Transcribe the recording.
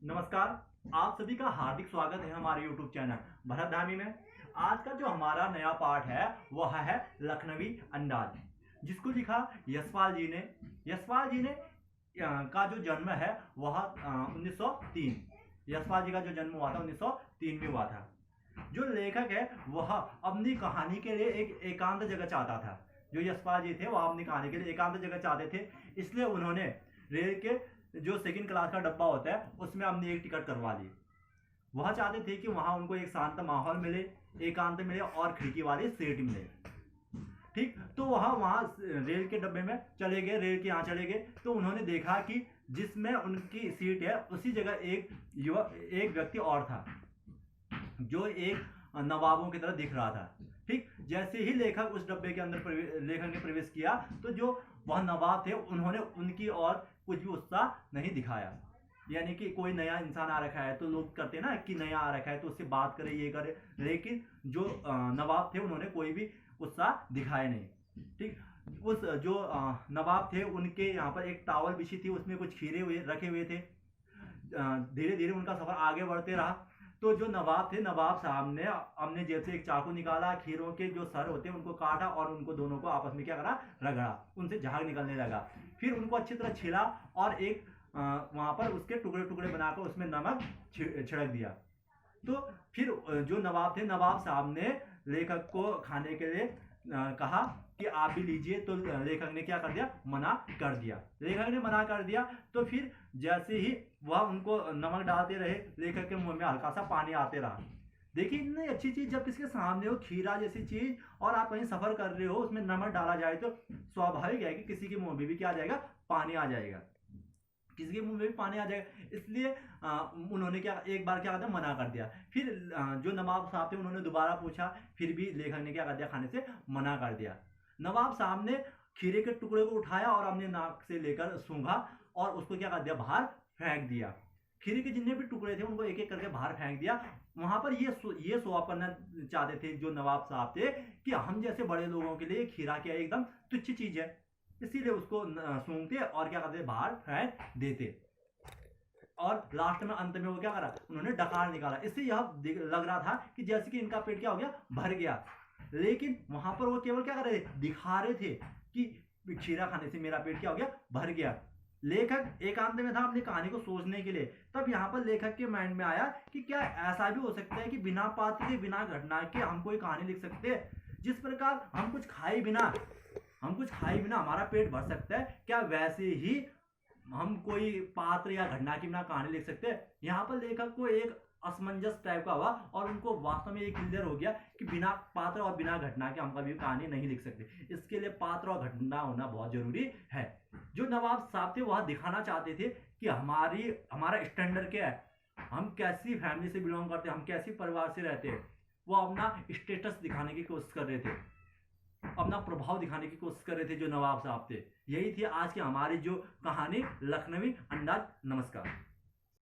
नमस्कार। आप सभी का हार्दिक स्वागत है हमारे YouTube चैनल भरत धामी में। आज का जो हमारा नया पाठ है वह है लखनवी अंदाज, जिसको लिखा यशपाल जी ने। यशपाल जी ने का जो जन्म है वह 1903। यशपाल जी का जो जन्म हुआ था 1903 में हुआ था। जो लेखक है वह अपनी कहानी के लिए एक एकांत जगह चाहता था। जो यशपाल जी थे वह अपनी कहानी के लिए एकांत जगह चाहते थे, इसलिए उन्होंने रेल के जो सेकंड क्लास का डब्बा होता है उसमें हमने एक टिकट करवा ली। वह चाहते थे कि वहां उनको एक शांत माहौल मिले, एकांत मिले और खिड़की वाली सीट मिले। ठीक, तो वहां रेल के डब्बे में चले गए, रेल के यहाँ चले गए तो उन्होंने देखा कि जिसमें उनकी सीट है उसी जगह एक व्यक्ति और था जो एक नवाबों की तरह दिख रहा था। ठीक, जैसे ही लेखक उस डब्बे के अंदर लेखक ने प्रवेश किया तो जो वह नवाब थे उन्होंने उनकी और कुछ भी उत्साह नहीं दिखाया। यानी कि कोई नया इंसान आ रखा है तो लोग करते हैं ना कि नया आ रखा है तो उससे बात करे, ये करे, लेकिन जो नवाब थे उन्होंने कोई भी उत्साह दिखाया नहीं। ठीक, उस जो नवाब थे उनके यहाँ पर एक टावल बिछी थी, उसमें कुछ खीरे रखे हुए थे। धीरे धीरे उनका सफर आगे बढ़ते रहा तो जो नवाब थे, नवाब साहब ने अपने जेब से एक चाकू निकाला, खीरों के जो सर होते हैं उनको काटा और उनको दोनों को आपस में क्या करा, रगड़ा, उनसे झाग निकलने लगा। फिर उनको अच्छी तरह छिला और एक वहां पर उसके टुकड़े टुकड़े बनाकर उसमें नमक छिड़क दिया। तो फिर जो नवाब थे, नवाब साहब ने लेखक को खाने के लिए कहा कि आप भी लीजिए, तो लेखक ने क्या कर दिया, मना कर दिया। लेखक ने मना कर दिया तो फिर जैसे ही वह उनको नमक डालते रहे, लेखक के मुंह में हल्का सा पानी आते रहा। देखिए, इतनी अच्छी चीज जब किसके सामने हो, खीरा जैसी चीज, और आप कहीं सफर कर रहे हो, उसमें नमक डाला जाए तो स्वाभाविक है कि किसी के मुंह में भी क्या आ जाएगा, पानी आ जाएगा, किसी के मुंह में भी पानी आ जाएगा। इसलिए उन्होंने एक बार क्या करता, मना कर दिया। फिर जो नवाब साहब थे उन्होंने दोबारा पूछा, फिर भी लेखक ने क्या कर दिया, खाने से मना कर दिया। नवाब साहब ने खीरे के टुकड़े को उठाया और अपने नाक से लेकर सूंघा और उसको क्या कर दिया, बाहर फेंक दिया। खीरे के जितने भी टुकड़े थे उनको एक एक करके बाहर फेंक दिया। वहां पर ये शो ऑफ करना चाहते थे जो नवाब साहब थे कि हम जैसे बड़े लोगों के लिए खीरा क्या एकदम तुच्छ चीज है, इसीलिए उसको सूंघते और क्या करते, बाहर फेंक देते। और लास्ट में अंत में वो क्या करा, उन्होंने डकार निकाला। इससे यह लग रहा था कि जैसे कि इनका पेट क्या हो गया, भर गया। लेकिन वहां पर वो केवल क्या कर रहे थे, दिखा रहे थे कि खीरा खाने से मेरा पेट क्या हो गया, भर गया। लेखक एकांत में था अपनी कहानी को सोचने के लिए। तब यहाँ पर लेखक के माइंड में आया कि क्या ऐसा भी हो सकता है कि बिना पात्र के, बिना घटना के हम कोई कहानी लिख सकते हैं। जिस प्रकार हम कुछ खाए बिना हमारा पेट भर सकता है, क्या वैसे ही हम कोई पात्र या घटना की बिना कहानी लिख सकते हैं। यहाँ पर लेखक को एक असमंजस टाइप का हुआ और उनको वास्तव में ये क्लियर हो गया कि बिना पात्र और बिना घटना के हम कभी कहानी नहीं लिख सकते। इसके लिए पात्र और घटना होना बहुत जरूरी है। जो नवाब साहब थे वह दिखाना चाहते थे कि हमारा स्टैंडर्ड क्या है, हम कैसी फैमिली से बिलोंग करते हैं, हम कैसी परिवार से रहते हैं। वो अपना स्टेटस दिखाने की कोशिश कर रहे थे, अपना प्रभाव दिखाने की कोशिश कर रहे थे जो नवाब साहब थे। यही थी आज की हमारी जो कहानी लखनवी अंदाज। नमस्कार।